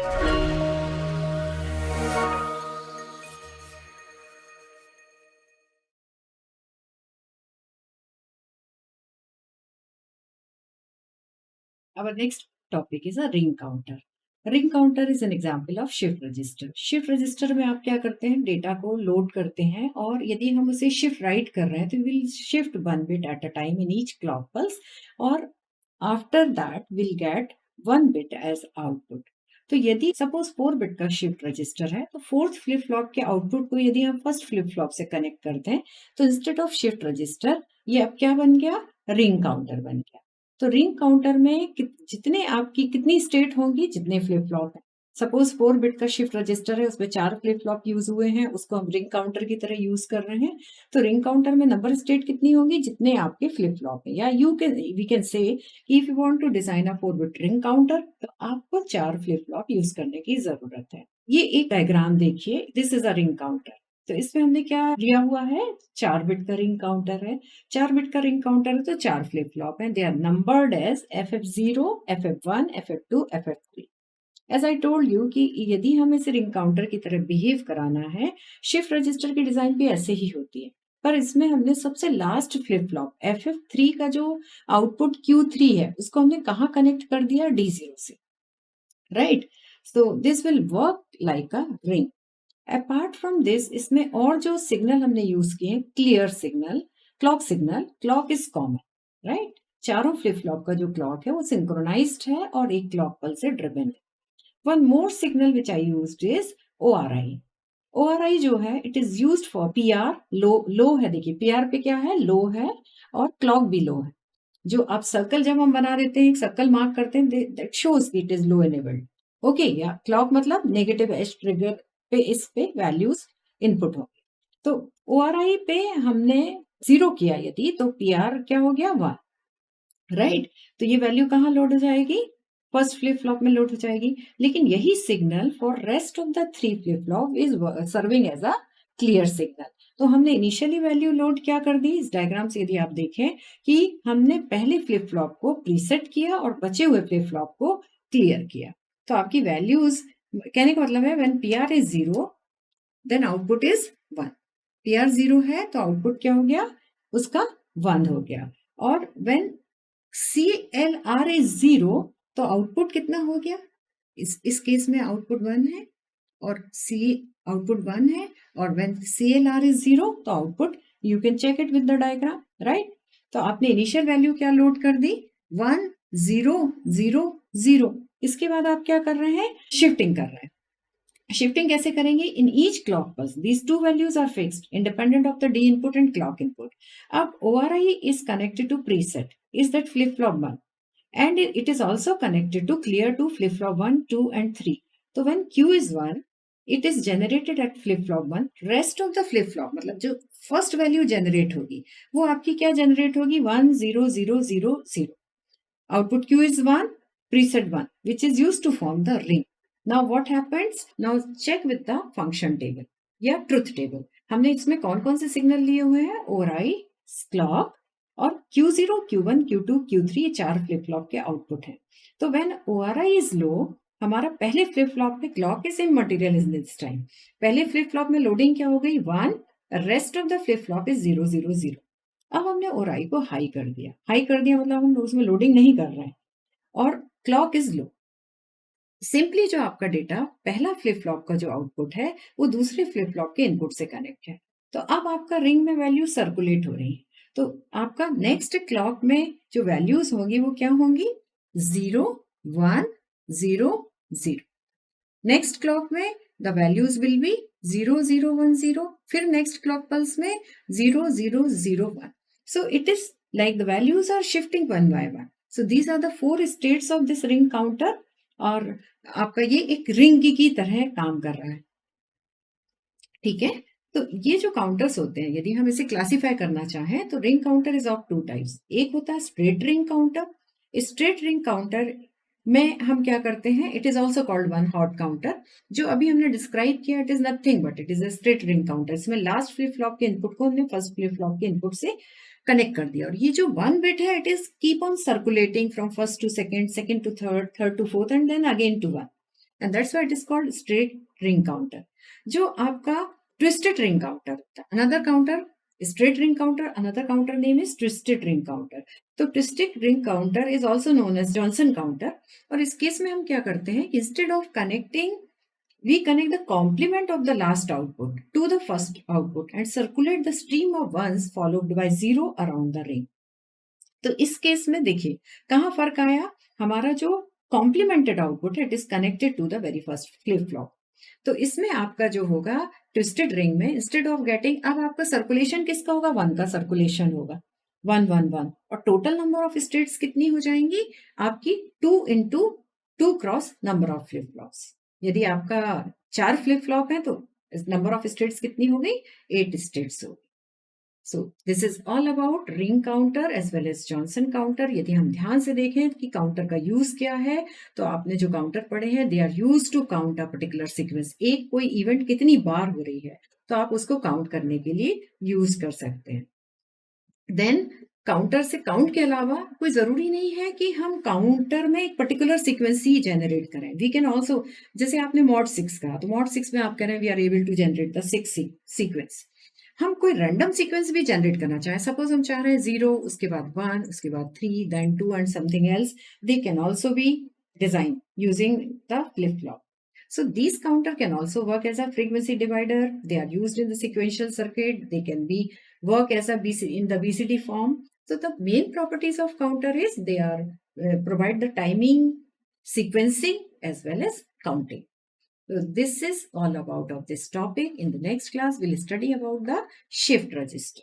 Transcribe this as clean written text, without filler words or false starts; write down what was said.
Our next topic is a ring counter. Ring counter is an example of shift register. Shift register में आप क्या करते हैं, data को लोड करते हैं और यदि हम उसे शिफ्ट राइट कर रहे हैं तो will shift one bit at a time in each clock pulse और after that will get one bit as output. तो यदि सपोज 4 बिट का शिफ्ट रजिस्टर है तो फोर्थ फ्लिप फ्लॉप के आउटपुट को यदि हम फर्स्ट फ्लिप फ्लॉप से कनेक्ट करते हैं तो इंस्टेड ऑफ शिफ्ट रजिस्टर ये अब क्या बन गया, रिंग काउंटर बन गया. तो रिंग काउंटर में जितने आपकी कितनी स्टेट होंगी, जितने फ्लिप फ्लॉप है. सपोज 4 बिट का शिफ्ट रजिस्टर है, उसमें 4 फ्लिप फ्लॉप यूज हुए हैं, उसको हम रिंग काउंटर की तरह यूज कर रहे हैं. तो रिंग काउंटर में नंबर स्टेट कितनी होगी, जितने आपके फ्लिप फ्लॉप है. या we can say if you want to design a 4 bit ring counter तो आपको 4 फ्लिप फ्लॉप यूज करने की जरूरत है. ये एक डायग्राम देखिए, this is a ring counter. तो इसमें हमने क्या लिया हुआ है, 4 बिट का रिंग काउंटर है. 4 बिट का रिंग काउंटर है तो 4 फ्लिप फ्लॉप है. They are numbered as FF0, FF1, FF2, FF3. As I told you कि यदि हमें इसे रिंग काउंटर की तरह बिहेव कराना है, शिफ्ट रजिस्टर की डिजाइन भी ऐसे ही होती है. पर इसमें हमने सबसे लास्ट फ्लिप फ्लॉप FF3 का जो आउटपुट Q3 है उसको हमने कहाँ कनेक्ट कर दिया, D0 से. Right. So this will work like a ring. Apart from this इसमें और जो सिग्नल हमने यूज किए, clear signal, signal, clock is common. Right. चारों फ्लिप फ्लॉप का जो क्लॉक है वो सिंक्रोनाइज्ड है और एक क्लॉक पल्स से ड्रिवन है. One more signal which I used is ORI. ORI जो है it is used for PR. लो है, देखिए PR पे क्या है, लो है और क्लॉक भी लो है. जो आप सर्कल जब हम बना देते हैं, एक सर्कल मार्क करते हैं, that shows it is low enabled. Okay. या क्लॉक मतलब नेगेटिव एज ट्रिगर पे इस पे वैल्यूज इनपुट हो. तो ORI पे हमने 0 किया यदि तो PR क्या हो गया, 1. राइट. तो ये वैल्यू कहाँ लोड हो जाएगी, फर्स्ट फ्लिप फ्लॉप में लोड हो जाएगी. लेकिन यही signal for rest of the 3 flip flop is serving as a clear signal. तो हमने इनिशियली वैल्यू लोड क्या कर दी, इस डायग्राम से यदि आप देखें कि हमने पहले फ्लिप फ्लॉप को प्रीसेट किया और बचे हुए फ्लिप फ्लॉप को क्लियर किया. तो आपकी वैल्यूज, कहने का मतलब है when PR is 0 then output is 1. PR 0 है तो आउटपुट क्या हो गया, उसका 1 हो गया. और व्हेन CLR इज 0 तो आउटपुट कितना हो गया, इस केस में आउटपुट 1 है और आउटपुट 1 है. और व्हेन CLR इज 0 तो output, you can check it with the diagram. Right. तो आपने इनिशियल वैल्यू क्या लोड कर दी, 1 0 0 0. इसके बाद आप क्या कर रहे हैं, शिफ्टिंग कर रहे हैं. शिफ्टिंग कैसे करेंगे, in each clock pulse these two values are fixed independent of the D input and clock input. अब ORI is connected to preset, is that flip flop 1, and it is also connected to clear to flip flop 1, 2 and 3. So when Q is 1, it is generated at flip flop 1. Rest of the flip flop मतलब जो first value generate होगी वो आपकी क्या generate होगी, 1 0 0 0 0. Output Q is 1, preset 1, which is used to form the ring. Now what happens? Now check with the function table या truth table. हमने इसमें कौन कौन से सिग्नल लिए हुए हैं, ORI, क्लॉक और Q0, Q1, Q2, Q3, ये 4 फ्लिप फ्लॉप के आउटपुट हैं. तो व्हेन ORI इज लो, हमारा पहले फ्लिप फ्लॉप में clock is in material is this time. पहले फ्लिप फ्लॉप में लोडिंग क्या हो गई, 1. Rest of the flip flop is 0 0 0. अब हमने ORI को हाई कर दिया. हाई कर दिया मतलब हम उसमें लोडिंग नहीं कर रहे हैं और क्लॉक इज लो. सिंपली जो आपका डेटा पहला फ्लिप फ्लॉप का जो आउटपुट है वो दूसरे फ्लिप फ्लॉप के इनपुट से कनेक्ट है. तो अब आपका रिंग में वैल्यू सर्कुलेट हो रही है. तो आपका नेक्स्ट क्लॉक में जो वैल्यूज होंगी वो क्या होंगी, 0 1 0 0. नेक्स्ट क्लॉक में द वैल्यूज विल बी 0 0 1 0. फिर नेक्स्ट क्लॉक पल्स में 0 0 0 1. So it is like the values are shifting one by one. So these are the 4 states of this ring counter. और आपका ये एक रिंग की तरह काम कर रहा है. ठीक है. तो ये जो काउंटर्स होते हैं, यदि हम इसे क्लासिफाई करना चाहें तो ring counter is of 2 types. एक होता है straight ring counter. Straight ring counter में हम क्या करते हैं, it is also called one hot counter. जो अभी हमने डिस्क्राइब किया, it is nothing but it is a straight ring counter. इसमें लास्ट फ्लिप फ्लॉप के इनपुट को हमने फर्स्ट फ्लिप फ्लॉप के इनपुट से कनेक्ट कर दिया. और ये जो 1 बिट है, it is keep on circulating from first to second, second to third, third to fourth and then again to 1. and that's why it is called straight ring counter. जो आपका twisted ring counter होता है, another counter straight ring counter, another counter name is twisted ring counter. तो twisted ring counter is also known as Johnson counter. और इस case में हम क्या करते हैं, instead of connecting, we connect the complement of the last output to the first output and circulate the stream of ones followed by 0 around the ring. तो इस case में देखिए कहाँ फर्क आया, हमारा जो कॉम्प्लीमेंटेड आउटपुट है it is connected to the very first flip flop. तो इसमें आपका जो होगा ट्विस्टेड रिंग में इंस्टेड ऑफ गेटिंग, अब आपका सर्कुलेशन किसका होगा, 1 का सर्कुलेशन होगा, 1 1 1, और टोटल नंबर ऑफ स्टेट्स कितनी हो जाएंगी आपकी 2 into 2 cross number of flip flops. यदि आपका 4 फ्लिप फ्लॉप है तो नंबर ऑफ स्टेट्स कितनी हो गई, 8 स्टेट्स हो. So this is all about ring counter as well as Johnson counter. यदि हम ध्यान से देखें कि काउंटर का यूज क्या है, तो आपने जो काउंटर पढ़े हैं they are use to count a particular sequence. एक कोई इवेंट कितनी बार हो रही है तो आप उसको काउंट करने के लिए यूज कर सकते हैं. देन काउंटर से काउंट के अलावा कोई जरूरी नहीं है कि हम काउंटर में एक पर्टिकुलर सीक्वेंस ही जनरेट करें. वी कैन ऑल्सो, जैसे आपने मॉड 6 कहा, तो मॉड 6 में आप कह रहे हैं we are able to generate the 6 sequence. हम कोई रैंडम सीक्वेंस भी जनरेट करना चाहें, सपोज हम चाह रहे हैं 0, उसके बाद 1, उसके बाद 3, then 2 and something else, they can also be design using the flip flop. So these counter can also work as a frequency divider. They are used in the sequential circuit. They can be work as a in the BCD form. So the main properties of counter is they are provide the timing, sequencing as well as counting. So this is all about of this topic. In the next class, we'll study about the shift register.